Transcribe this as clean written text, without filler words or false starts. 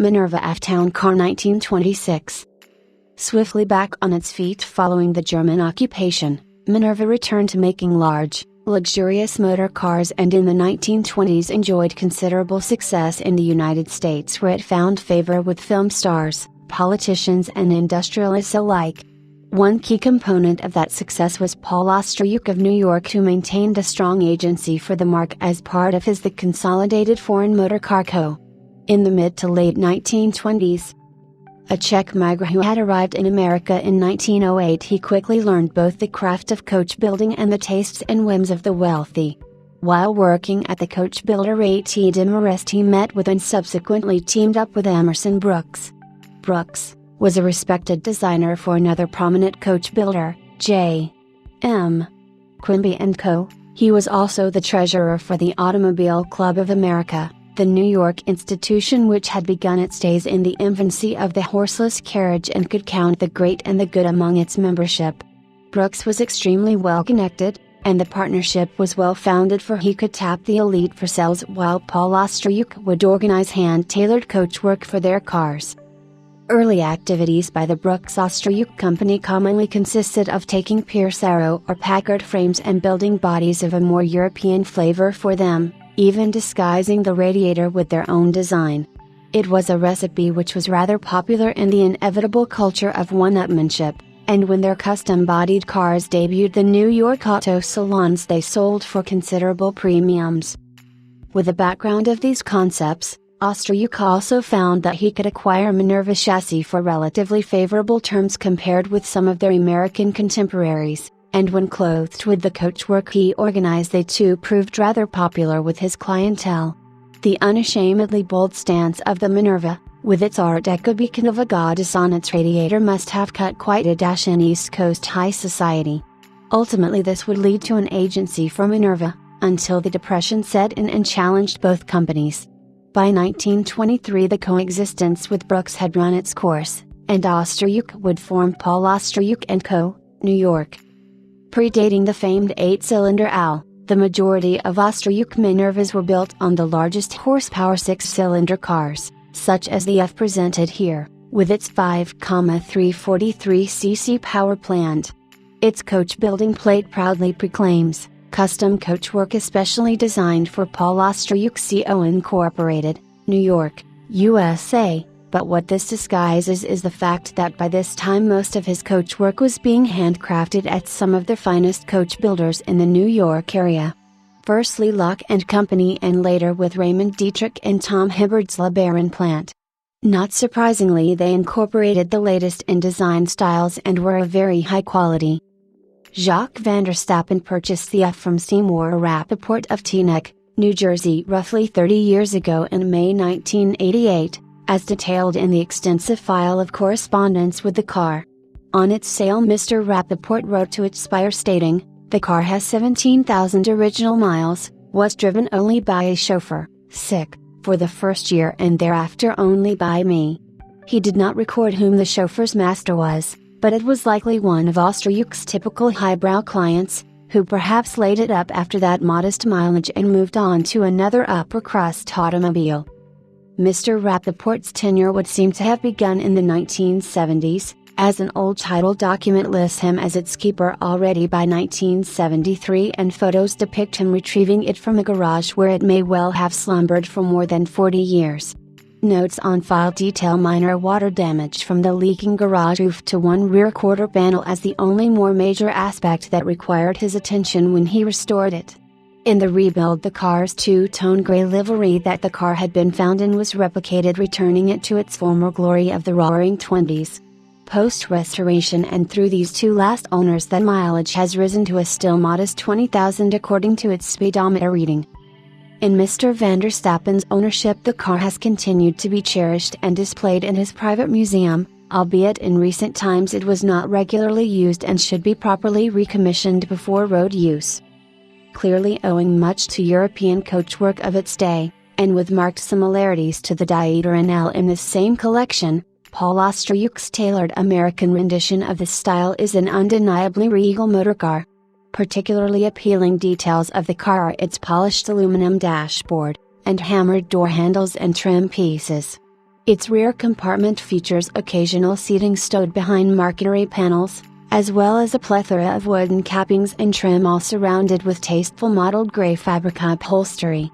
Minerva Af Town Car 1926. Swiftly back on its feet following the German occupation, Minerva returned to making large, luxurious motor cars and in the 1920s enjoyed considerable success in the United States, where it found favor with film stars, politicians and industrialists alike. One key component of that success was Paul Ostrowuk of New York, who maintained a strong agency for the marque as part of the Consolidated Foreign Motor Car Co. In the mid to late 1920s, a Czech migrant who had arrived in America in 1908, he quickly learned both the craft of coach building and the tastes and whims of the wealthy. While working at the coach builder A.T. Demarest, he met with and subsequently teamed up with Emerson Brooks. Brooks was a respected designer for another prominent coach builder, J. M. Quimby & Co. He was also the treasurer for the Automobile Club of America, the New York institution which had begun its days in the infancy of the horseless carriage and could count the great and the good among its membership. Brooks was extremely well connected, and the partnership was well founded, for he could tap the elite for sales while Paul Ostrowuk would organize hand-tailored coach work for their cars. Early activities by the Brooks-Ostrowuk Company commonly consisted of taking Pierce Arrow or Packard frames and building bodies of a more European flavor for them, even disguising the radiator with their own design. It was a recipe which was rather popular in the inevitable culture of one-upmanship, and when their custom-bodied cars debuted the New York auto salons, they sold for considerable premiums. With the background of these concepts, Ostrowuk also found that he could acquire Minerva chassis for relatively favorable terms compared with some of their American contemporaries, and when clothed with the coachwork he organized, they too proved rather popular with his clientele. The unashamedly bold stance of the Minerva, with its Art Deco beacon of a goddess on its radiator, must have cut quite a dash in East Coast high society. Ultimately this would lead to an agency for Minerva, until the Depression set in and challenged both companies. By 1923 the coexistence with Brooks had run its course, and Ostrowuk would form Paul Ostrowuk & Co., New York. Predating the famed 8-cylinder OW, the majority of Ostrowuk Minervas were built on the largest horsepower 6-cylinder cars, such as the F presented here, with its 5,343 cc power plant. Its coach building plate proudly proclaims, "Custom coachwork especially designed for Paul Ostrowuk Co. Incorporated, New York, USA," but what this disguises is the fact that by this time most of his coachwork was being handcrafted at some of the finest coach builders in the New York area. Firstly Locke & Company, and later with Raymond Dietrich and Tom Hibbard's LeBaron plant. Not surprisingly, they incorporated the latest in design styles and were of very high quality. Jacques van der Stappen purchased the F from Seymour Rappaport of Teaneck, New Jersey roughly 30 years ago in May 1988, as detailed in the extensive file of correspondence with the car. On its sale Mr. Rappaport wrote to its buyer stating, "The car has 17,000 original miles, was driven only by a chauffeur, sick, for the first year and thereafter only by me." He did not record whom the chauffeur's master was, but it was likely one of Ostrowuk's typical highbrow clients, who perhaps laid it up after that modest mileage and moved on to another upper-crust automobile. Mr. Rappaport's tenure would seem to have begun in the 1970s, as an old title document lists him as its keeper already by 1973, and photos depict him retrieving it from a garage where it may well have slumbered for more than 40 years. Notes on file detail minor water damage from the leaking garage roof to one rear quarter panel as the only more major aspect that required his attention when he restored it. In the rebuild the car's two-tone gray livery that the car had been found in was replicated, returning it to its former glory of the roaring 20s. Post-restoration and through these two last owners the mileage has risen to a still modest 20,000 according to its speedometer reading. In Mr. van der Stappen's ownership the car has continued to be cherished and displayed in his private museum, albeit in recent times it was not regularly used and should be properly recommissioned before road use. Clearly owing much to European coachwork of its day, and with marked similarities to the Dieter and L in this same collection, Paul Ostrowuk's tailored American rendition of this style is an undeniably regal motorcar. Particularly appealing details of the car are its polished aluminum dashboard, and hammered door handles and trim pieces. Its rear compartment features occasional seating stowed behind Mercury panels, as well as a plethora of wooden cappings and trim, all surrounded with tasteful mottled gray fabric upholstery.